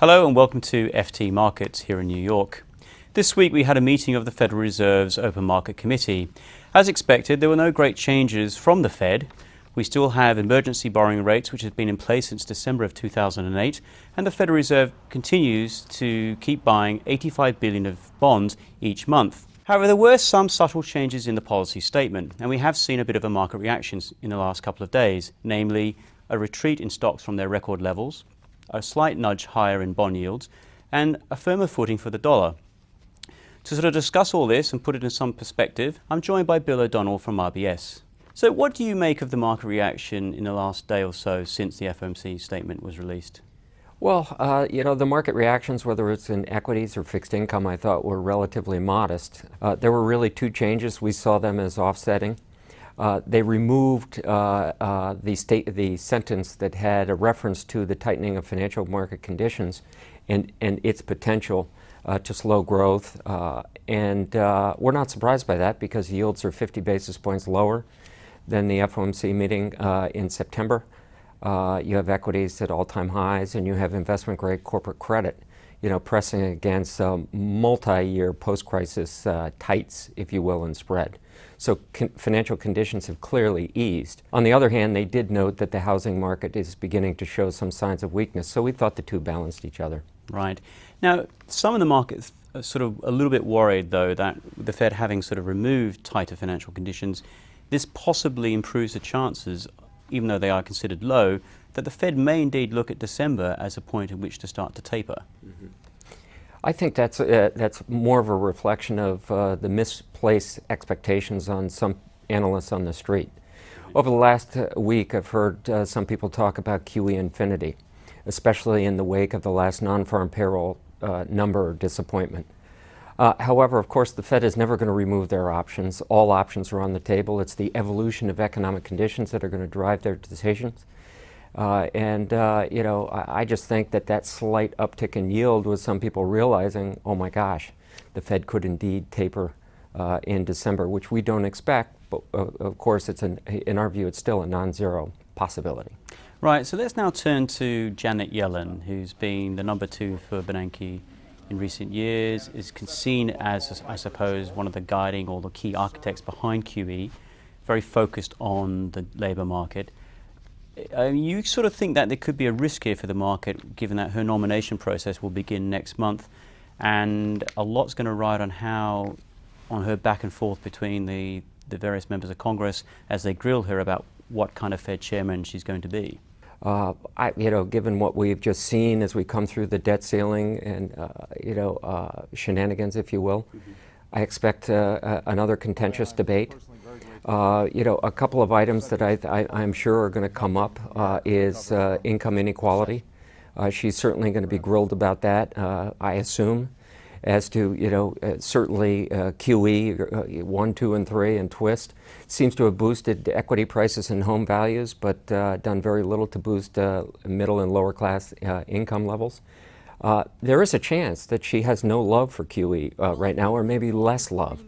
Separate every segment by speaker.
Speaker 1: Hello and welcome to FT Markets here in New York. This week we had a meeting of the Federal Reserve's Open Market Committee. As expected, there were no great changes from the Fed. We still have emergency borrowing rates, which have been in place since December of 2008, and the Federal Reserve continues to keep buying $85 billion of bonds each month. However, there were some subtle changes in the policy statement, and we have seen a bit of a market reaction in the last couple of days, namely a retreat in stocks from their record levels, a slight nudge higher in bond yields, and a firmer footing for the dollar. To sort of discuss all this and put it in some perspective, I'm joined by Bill O'Donnell from RBS. So what do you make of the market reaction in the last day or so since the FOMC statement was released?
Speaker 2: Well, the market reactions, whether it's in equities or fixed income, I thought were relatively modest. There were really two changes. We saw them as offsetting. They removed the sentence that had a reference to the tightening of financial market conditions and its potential to slow growth. We're not surprised by that because yields are 50 basis points lower than the FOMC meeting in September. You have equities at all-time highs, and you have investment-grade corporate credit, pressing against multi-year post-crisis tights, if you will, in spread. So financial conditions have clearly eased. On the other hand, they did note that the housing market is beginning to show some signs of weakness, so we thought the two balanced each other.
Speaker 1: Right. Now, some of the markets are sort of a little bit worried, though, that the Fed having sort of removed tighter financial conditions, this possibly improves the chances, even though they are considered low, that the Fed may indeed look at December as a point at which to start to taper.
Speaker 2: Mm-hmm. I think that's more of a reflection of the misplaced expectations on some analysts on the street. Over the last week, I've heard some people talk about QE infinity, especially in the wake of the last non-farm payroll number disappointment. However, of course, the Fed is never going to remove their options. All options are on the table. It's the evolution of economic conditions that are going to drive their decisions. I just think that slight uptick in yield was some people realizing, oh my gosh, the Fed could indeed taper in December, which we don't expect, but of course, in our view, it's still a non-zero possibility.
Speaker 1: Right, so let's now turn to Janet Yellen, who's been the number 2 for Bernanke in recent years, is seen as, I suppose, one of the guiding or the key architects behind QE, very focused on the labor market. You sort of think that there could be a risk here for the market, given that her nomination process will begin next month, and a lot's going to ride on her back and forth between the various members of Congress as they grill her about what kind of Fed chairman she's going to be.
Speaker 2: Given what we've just seen as we come through the debt ceiling and shenanigans, if you will, I expect another contentious debate. A couple of items that I'm sure are going to come up is income inequality. She's certainly going to be grilled about that, I assume, as to, certainly QE 1, 2, and 3 and twist seems to have boosted equity prices and home values, but done very little to boost middle and lower class income levels. There is a chance that she has no love for QE right now, or maybe less love.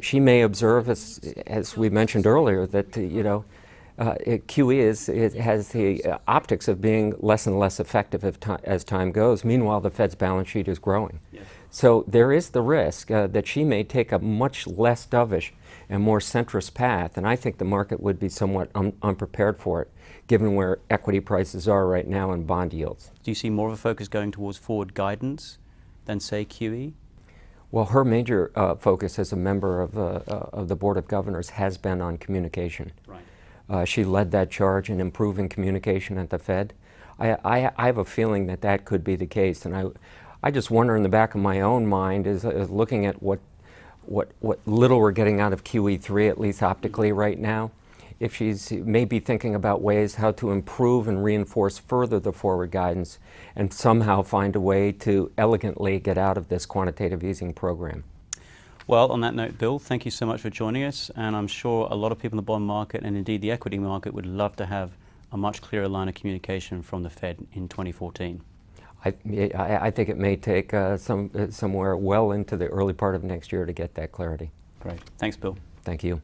Speaker 2: She may observe, as we mentioned earlier, that QE has the optics of being less and less effective as time goes. Meanwhile, the Fed's balance sheet is growing. Yes. So there is the risk that she may take a much less dovish and more centrist path, and I think the market would be somewhat unprepared for it, given where equity prices are right now and bond yields.
Speaker 1: Do you see more of a focus going towards forward guidance than, say, QE?
Speaker 2: Well, her major focus as a member of the Board of Governors has been on communication. Right. She led that charge in improving communication at the Fed. I have a feeling that could be the case, and I just wonder in the back of my own mind is looking at what little we're getting out of QE3, at least optically right now, if she's maybe thinking about ways how to improve and reinforce further the forward guidance and somehow find a way to elegantly get out of this quantitative easing program.
Speaker 1: Well, on that note, Bill, thank you so much for joining us, and I'm sure a lot of people in the bond market and indeed the equity market would love to have a much clearer line of communication from the Fed in 2014.
Speaker 2: I think it may take somewhere well into the early part of next year to get that clarity.
Speaker 1: Great. Thanks, Bill.
Speaker 2: Thank you.